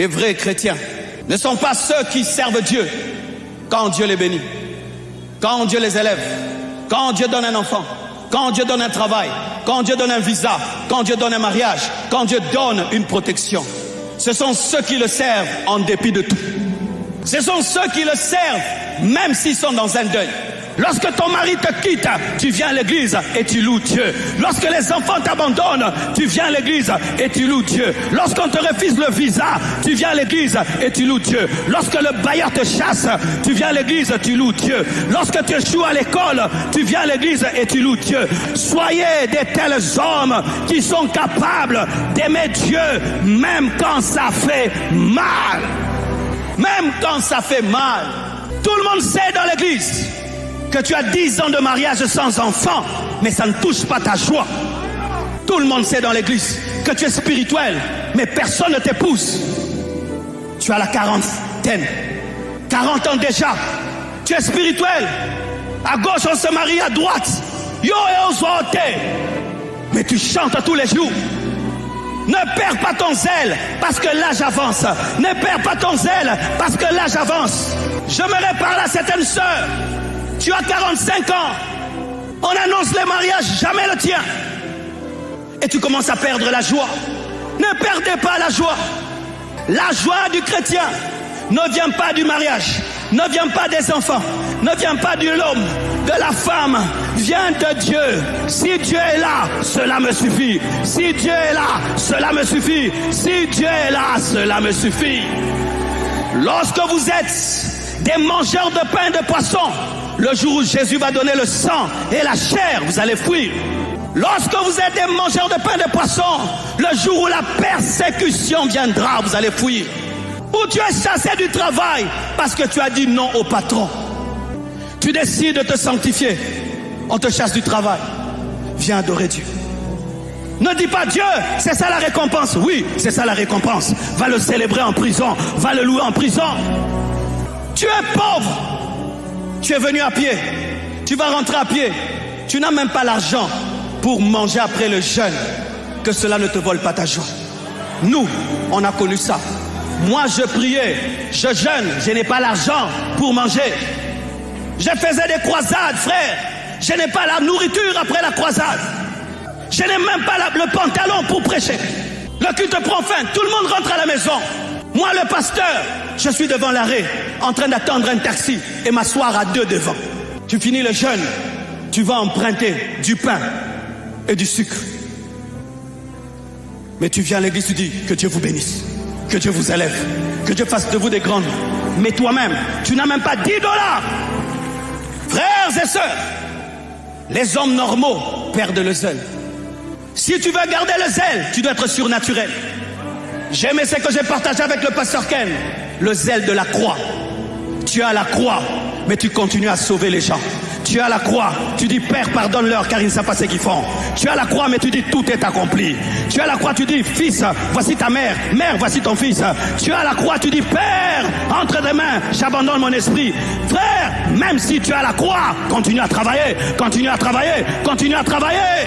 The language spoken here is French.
Les vrais chrétiens ne sont pas ceux qui servent Dieu quand Dieu les bénit, quand Dieu les élève, quand Dieu donne un enfant, quand Dieu donne un travail, quand Dieu donne un visa, quand Dieu donne un mariage, quand Dieu donne une protection. Ce sont ceux qui le servent en dépit de tout. Ce sont ceux qui le servent même s'ils sont dans un deuil. Lorsque ton mari te quitte, tu viens à l'église et tu loues Dieu. Lorsque les enfants t'abandonnent, tu viens à l'église et tu loues Dieu. Lorsqu'on te refuse le visa, tu viens à l'église et tu loues Dieu. Lorsque le bailleur te chasse, tu viens à l'église et tu loues Dieu. Lorsque tu échoues à l'école, tu viens à l'église et tu loues Dieu. Soyez des tels hommes qui sont capables d'aimer Dieu même quand ça fait mal. Même quand ça fait mal. Tout le monde sait dans l'église que tu as 10 ans de mariage sans enfant, mais ça ne touche pas ta joie. Tout le monde sait dans l'église que tu es spirituel, mais personne ne t'épouse. Tu as la quarantaine, 40 ans déjà, tu es spirituel. À gauche on se marie, à droite, yo et osote. Mais tu chantes tous les jours. Ne perds pas ton zèle parce que l'âge avance. Ne perds pas ton zèle parce que l'âge avance. Je me parle à certaines sœurs. Tu as 45 ans, on annonce le mariage, jamais le tien. Et tu commences à perdre la joie. Ne perdez pas la joie. La joie du chrétien ne vient pas du mariage, ne vient pas des enfants, ne vient pas de l'homme, de la femme, vient de Dieu. Si Dieu est là, cela me suffit. Si Dieu est là, cela me suffit. Si Dieu est là, cela me suffit. Lorsque vous êtes des mangeurs de pain et de poisson, le jour où Jésus va donner le sang et la chair, vous allez fuir. Lorsque vous êtes des mangeurs de pain et de poisson, le jour où la persécution viendra, vous allez fuir. Ou tu es chassé du travail parce que tu as dit non au patron. Tu décides de te sanctifier, on te chasse du travail. Viens adorer Dieu. Ne dis pas Dieu, c'est ça la récompense. Oui, c'est ça la récompense. Va le célébrer en prison, va le louer en prison. Tu es pauvre. Tu es venu à pied, tu vas rentrer à pied, tu n'as même pas l'argent pour manger après le jeûne, que cela ne te vole pas ta joie. Nous, on a connu ça. Moi, je priais, je jeûne, je n'ai pas l'argent pour manger. Je faisais des croisades, frère, je n'ai pas la nourriture après la croisade. Je n'ai même pas le pantalon pour prêcher. Le culte prend fin, tout le monde rentre à la maison. Moi, le pasteur, je suis devant l'arrêt, en train d'attendre un taxi et m'asseoir à deux devant. Tu finis le jeûne, tu vas emprunter du pain et du sucre. Mais tu viens à l'église, tu dis que Dieu vous bénisse, que Dieu vous élève, que Dieu fasse de vous des grandes. Mais toi-même, tu n'as même pas 10 $. Frères et sœurs, les hommes normaux perdent le zèle. Si tu veux garder le zèle, tu dois être surnaturel. J'aimais ce que j'ai partagé avec le pasteur Ken, le zèle de la croix. Tu as la croix, mais tu continues à sauver les gens. Tu as la croix, tu dis Père pardonne-leur car ils ne savent pas ce qu'ils font. Tu as la croix, mais tu dis tout est accompli. Tu as la croix, tu dis Fils, voici ta mère, mère, voici ton fils. Tu as la croix, tu dis Père, entre tes mains, j'abandonne mon esprit. Frère, même si tu as la croix, continue à travailler, continue à travailler, continue à travailler.